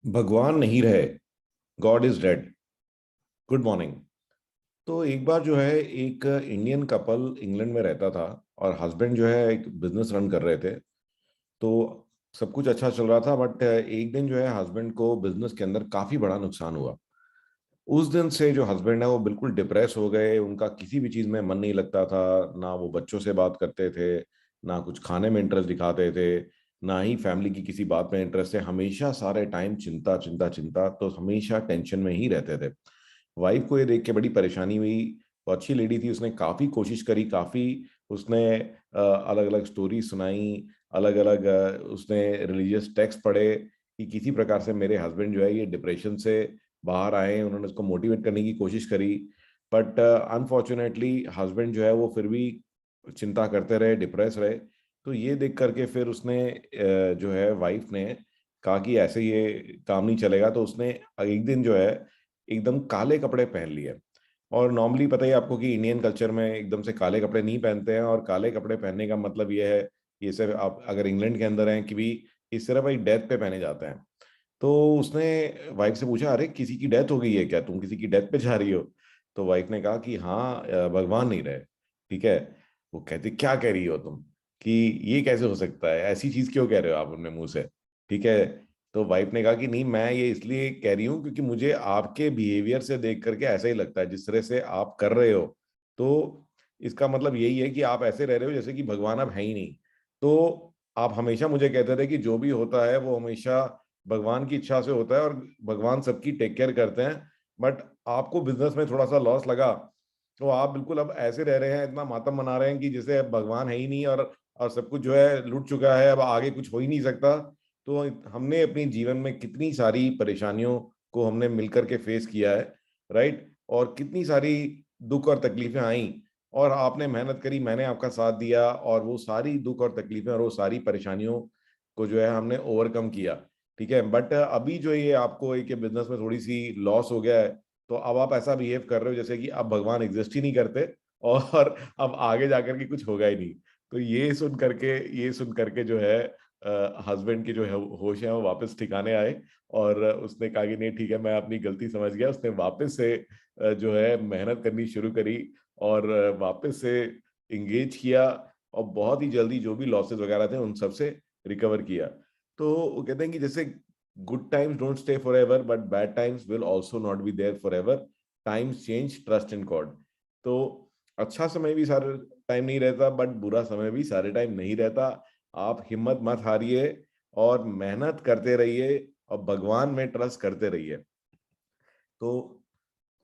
भगवान नहीं रहे, God is dead. Good morning. तो एक बार जो है एक इंडियन कपल इंग्लैंड में रहता था और हस्बैंड जो है एक बिजनेस रन कर रहे थे। तो सब कुछ अच्छा चल रहा था, बट एक दिन जो है हस्बैंड को बिजनेस के अंदर काफी बड़ा नुकसान हुआ। उस दिन से जो हस्बैंड है वो बिल्कुल डिप्रेस हो गए, उनका किसी भी चीज में मन नहीं लगता था। ना वो बच्चों से बात करते थे, ना कुछ खाने में इंटरेस्ट दिखाते थे, ना ही फैमिली की किसी बात में इंटरेस्ट है। हमेशा सारे टाइम चिंता चिंता चिंता, तो हमेशा टेंशन में ही रहते थे। वाइफ को ये देख के बड़ी परेशानी हुई। वो अच्छी लेडी थी, उसने काफी कोशिश करी, काफी उसने अलग अलग स्टोरी सुनाई, अलग अलग उसने रिलीजियस टेक्स्ट पढ़े कि किसी प्रकार से मेरे हस्बैंड जो है ये डिप्रेशन से बाहर आए। उन्होंने उसको मोटिवेट करने की कोशिश करी, बट अनफॉर्चुनेटली हस्बैंड जो है वो फिर भी चिंता करते रहे, डिप्रेस रहे। तो ये देख करके फिर उसने जो है वाइफ ने कहा कि ऐसे ये काम नहीं चलेगा। तो उसने एक दिन जो है एकदम काले कपड़े पहन लिए। और नॉर्मली पता ही है आपको कि इंडियन कल्चर में एकदम से काले कपड़े नहीं पहनते हैं, और काले कपड़े पहनने का मतलब ये है, ये सिर्फ आप अगर इंग्लैंड के अंदर हैं कि भी ये सिर्फ एक डेथ पे पहने जाते हैं। तो उसने वाइफ से पूछा, अरे किसी की डेथ हो गई है क्या, तुम किसी की डेथ पे जा रही हो? तो वाइफ ने कहा कि हाँ, भगवान नहीं रहे। ठीक है। वो कहती, क्या कह रही हो तुम, कि ये कैसे हो सकता है, ऐसी चीज क्यों कह रहे हो आप अपने मुंह से? ठीक है। तो वाइफ ने कहा कि नहीं, मैं ये इसलिए कह रही हूँ क्योंकि मुझे आपके बिहेवियर से देख करके ऐसा ही लगता है, जिस तरह से आप कर रहे हो। तो इसका मतलब यही है कि आप ऐसे रह रहे हो जैसे कि भगवान अब है ही नहीं। तो आप हमेशा मुझे कहते थे कि जो भी होता है वो हमेशा भगवान की इच्छा से होता है, और भगवान सबकी टेक केयर करते हैं। बट आपको बिजनेस में थोड़ा सा लॉस लगा, तो आप बिल्कुल अब ऐसे रह रहे हैं, इतना मातम मना रहे हैं कि जैसे अब भगवान है ही नहीं, और सब कुछ जो है लूट चुका है, अब आगे कुछ हो ही नहीं सकता। तो हमने अपनी जीवन में कितनी सारी परेशानियों को हमने मिलकर के फेस किया है, राइट? और कितनी सारी दुख और तकलीफें आई, और आपने मेहनत करी, मैंने आपका साथ दिया, और वो सारी दुख और तकलीफें और वो सारी परेशानियों को जो है हमने ओवरकम किया। ठीक है। बट अभी जो ये आपको एक बिजनेस में थोड़ी सी लॉस हो गया है, तो अब आप ऐसा बिहेव कर रहे हो जैसे कि अब भगवान एग्जिस्ट ही नहीं करते, और अब आगे जाकर के कुछ होगा ही नहीं। तो ये सुन करके जो है हस्बैंड के जो है होश है वो वापस ठिकाने आए। और उसने कहा कि नहीं ठीक है, मैं अपनी गलती समझ गया। उसने वापस से जो है मेहनत करनी शुरू करी, और वापस से इंगेज किया, और बहुत ही जल्दी जो भी लॉसेस वगैरह थे उन सब से रिकवर किया। तो वो कहते हैं कि जैसे good times don't stay forever, but bad times will also not be there forever. Times change, trust in God. तो अच्छा समय भी सारे टाइम नहीं रहता, बट बुरा समय भी सारे टाइम नहीं रहता। आप हिम्मत मत हारिए, और मेहनत करते रहिए, और भगवान में ट्रस्ट करते रहिए। तो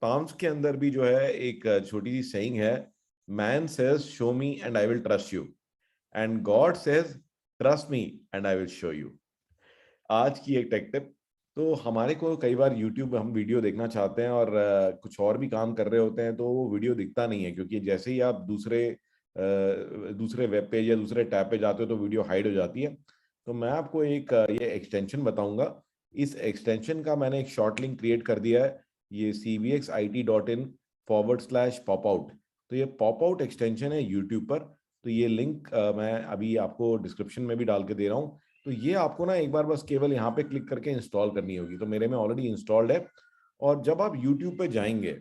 टॉम्स के अंदर भी जो है एक छोटी सी सेइंग है, man says show me and I will trust you, and God says trust me and I will show you. आज की एक टेक टिप। तो हमारे को कई बार यूट्यूब हम वीडियो देखना चाहते हैं, और कुछ और भी काम कर रहे होते हैं, तो वो वीडियो दिखता नहीं है, क्योंकि जैसे ही आप दूसरे वेब पेज या दूसरे टैब पे जाते हो तो वीडियो हाइड हो जाती है। तो मैं आपको एक ये एक्सटेंशन बताऊंगा। इस एक्सटेंशन का मैंने एक शॉर्ट लिंक क्रिएट कर दिया है, ये cvxit.in/pop out। तो ये पॉप आउट एक्सटेंशन है यूट्यूब पर। तो ये लिंक मैं अभी आपको डिस्क्रिप्शन में भी डाल के दे रहा हूँ। तो ये आपको ना एक बार बस केवल यहाँ पे क्लिक करके इंस्टॉल करनी होगी। तो मेरे में ऑलरेडी इंस्टॉल्ड है। और जब आप यूट्यूब पे जाएंगे,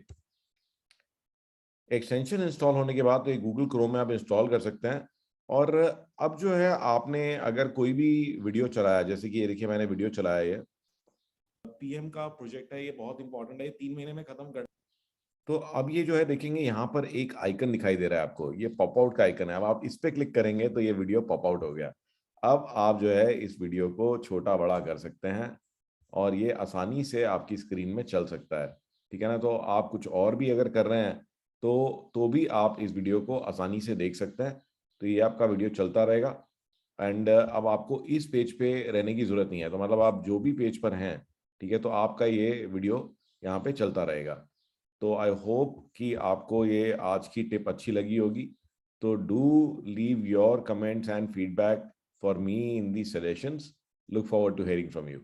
एक्सटेंशन इंस्टॉल होने के बाद तो ये गूगल क्रोम में आप इंस्टॉल कर सकते हैं। और अब जो है आपने अगर कोई भी वीडियो चलाया, जैसे कि ये देखिए मैंने वीडियो चलाया, ये पीएम का प्रोजेक्ट है, ये बहुत इंपॉर्टेंट है, ये 3 महीने में खत्म कर। तो अब ये जो है देखेंगे यहाँ पर एक आइकन दिखाई दे रहा है आपको, ये पॉप आउट का आइकन है। अब आप इस पे क्लिक करेंगे तो ये वीडियो पॉप आउट हो गया। अब आप जो है इस वीडियो को छोटा बड़ा कर सकते हैं, और ये आसानी से आपकी स्क्रीन में चल सकता है। ठीक है ना? तो आप कुछ और भी अगर कर रहे हैं तो भी आप इस वीडियो को आसानी से देख सकते हैं। तो ये आपका वीडियो चलता रहेगा। एंड अब आपको इस पेज पे रहने की जरूरत नहीं है, तो मतलब आप जो भी पेज पर हैं, ठीक है, तो आपका ये वीडियो यहाँ पे चलता रहेगा। तो आई होप कि आपको ये आज की टिप अच्छी लगी होगी। तो do leave your comments and feedback for me in the suggestions. Look forward to hearing from you.